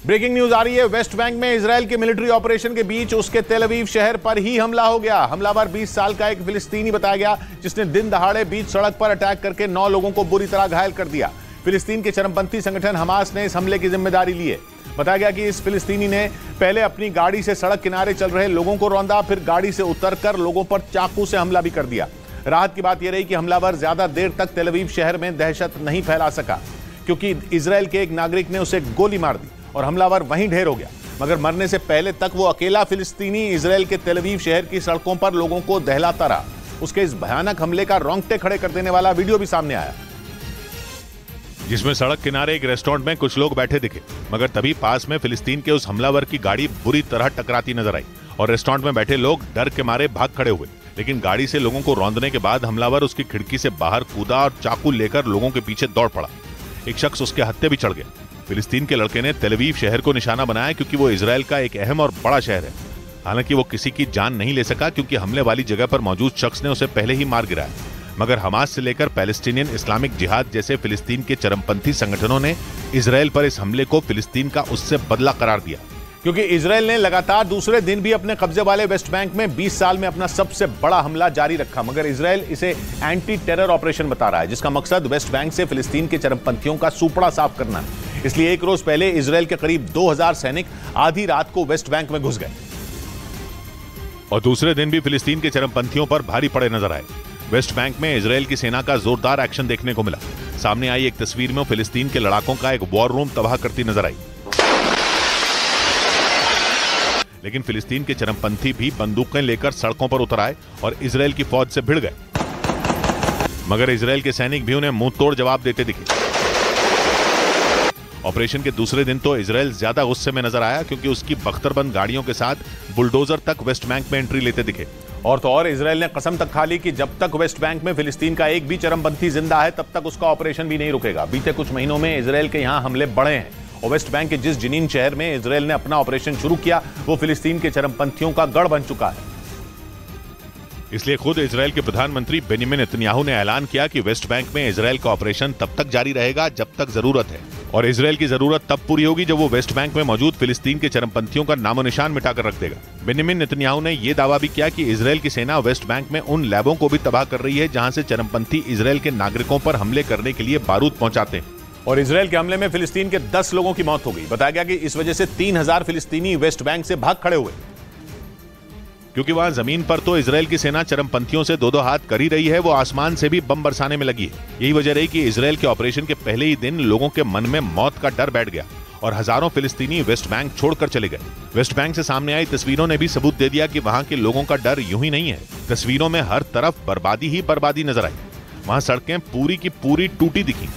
Breaking news आ रही है। West Bank में इजराइल के मिलिट्री ऑपरेशन के बीच उसके तेल अवीव शहर पर ही हमला हो गया। हमलावर 20 साल का एक फिलिस्तीनी बताया गया, जिसने दिन दहाड़े बीच सड़क पर अटैक करके 9 लोगों को बुरी तरह घायल कर दिया। फिलिस्तीन के चरमपंथी संगठन हमास ने इस हमले की जिम्मेदारी ली है। बताया गया कि इस फिलिस्तीनी ने पहले अपनी गाड़ी से सड़क किनारे चल रहे लोगों को रौंदा, फिर गाड़ी से उतरकर लोगों पर चाकू से हमला भी कर दिया। राहत की बात यह रही कि हमलावर ज्यादा देर तक तेल अवीव शहर में दहशत नहीं फैला सका, क्योंकि इजराइल के एक नागरिक ने उसे गोली मार दी और हमलावर वहीं ढेर हो गया। मगर मरने से पहले तक वो अकेला फिलिस्तीनी इजराइल के तेल अवीव शहर की सड़कों पर लोगों को दहलाता रहा। उसके इस भयानक हमले का रोंगटे खड़े कर देने वाला वीडियो भी सामने आया, जिसमें सड़क किनारे एक रेस्टोरेंट में कुछ लोग बैठे दिखे, मगर तभी पास में फिलिस्तीन के उस हमलावर की गाड़ी बुरी तरह टकराती नजर आई और रेस्टोरेंट में बैठे लोग डर के मारे भाग खड़े हुए। लेकिन गाड़ी से लोगों को रौंदने के बाद हमलावर उसकी खिड़की से बाहर कूदा और चाकू लेकर लोगों के पीछे दौड़ पड़ा। एक शख्स उसके हत्थे भी चढ़ गया। फिलिस्तीन के लड़के ने तेल अवीव शहर को निशाना बनाया, क्योंकि वो इजराइल का एक अहम और बड़ा शहर है। हालांकि वो किसी की जान नहीं ले सका, क्योंकि हमले वाली जगह पर मौजूद शख्स ने उसे पहले ही मार गिराया। मगर हमास से लेकर पैलेस्टीनियन इस्लामिक जिहाद जैसे फिलिस्तीन के चरमपंथी संगठनों ने इजराइल पर इस हमले को फिलिस्तीन का उससे बदला करार दिया, क्योंकि इजराइल ने लगातार दूसरे दिन भी अपने कब्जे वाले वेस्ट बैंक में 20 साल में अपना सबसे बड़ा हमला जारी रखा। मगर इजराइल इसे एंटी टेरर ऑपरेशन बता रहा है, जिसका मकसद वेस्ट बैंक से फिलिस्तीन के चरमपंथियों का सूपड़ा साफ करना है। इसलिए एक रोज पहले इजराइल के करीब 2000 सैनिक आधी रात को वेस्ट बैंक में घुस गए और दूसरे दिन भी फिलिस्तीन के चरमपंथियों पर भारी पड़े नजर आए। वेस्ट बैंक में इजराइल की सेना का जोरदार एक्शन देखने को मिला। सामने आई एक तस्वीर में फिलिस्तीन के लड़ाकों का एक वॉर रूम तबाह करती नजर आई। लेकिन फिलिस्तीन के चरमपंथी भी बंदूकें लेकर सड़कों पर उतर आए और इजराइल की फौज से भिड़ गए। मगर इजराइल के सैनिक भी उन्हें मुंह तोड़ जवाब देते दिखे। ऑपरेशन के दूसरे दिन तो इजराइल ज्यादा गुस्से में नजर आया, क्योंकि उसकी बख्तरबंद गाड़ियों के साथ बुलडोजर तक वेस्ट बैंक में एंट्री लेते दिखे। और तो और इजराइल ने कसम तक खा ली कि जब तक वेस्ट बैंक में फिलिस्तीन का एक भी चरमपंथी जिंदा है, तब तक उसका ऑपरेशन भी नहीं रुकेगा। बीते कुछ महीनों में इजराइल के यहां हमले बढ़े हैं और वेस्ट बैंक के जिस जनीन शहर में इजराइल ने अपना ऑपरेशन शुरू किया, वो फिलिस्तीन के चरमपंथियों का गढ़ बन चुका है। इसलिए खुद इजराइल के प्रधानमंत्री बेंजामिन नेतन्याहू ने ऐलान किया कि वेस्ट बैंक में इजराइल का ऑपरेशन तब तक जारी रहेगा जब तक जरूरत है, और इजराइल की जरूरत तब पूरी होगी जब वो वेस्ट बैंक में मौजूद फिलिस्तीन के चरमपंथियों का नामो निशान मिटाकर रख देगा। बेंजामिन नेतन्याहू ने यह दावा भी किया कि इजराइल की सेना वेस्ट बैंक में उन लैबों को भी तबाह कर रही है जहां से चरमपंथी इजराइल के नागरिकों पर हमले करने के लिए बारूद पहुंचाते हैं। और इजराइल के हमले में फिलिस्तीन के 10 लोगों की मौत हो गई। बताया गया कि इस वजह से 3000 फिलिस्तीनी वेस्ट बैंक से भाग खड़े हुए, क्योंकि वहां जमीन पर तो इजराइल की सेना चरमपंथियों से दो हाथ कर ही रही है, वो आसमान से भी बम बरसाने में लगी है। यही वजह रही कि इजराइल के ऑपरेशन के पहले ही दिन लोगों के मन में मौत का डर बैठ गया और हजारों फिलिस्तीनी वेस्ट बैंक छोड़कर चले गए। वेस्ट बैंक से सामने आई तस्वीरों ने भी सबूत दे दिया कि वहां के लोगों का डर यूं ही नहीं है। तस्वीरों में हर तरफ बर्बादी ही बर्बादी नजर आई। वहां सड़कें पूरी की पूरी टूटी दिखी।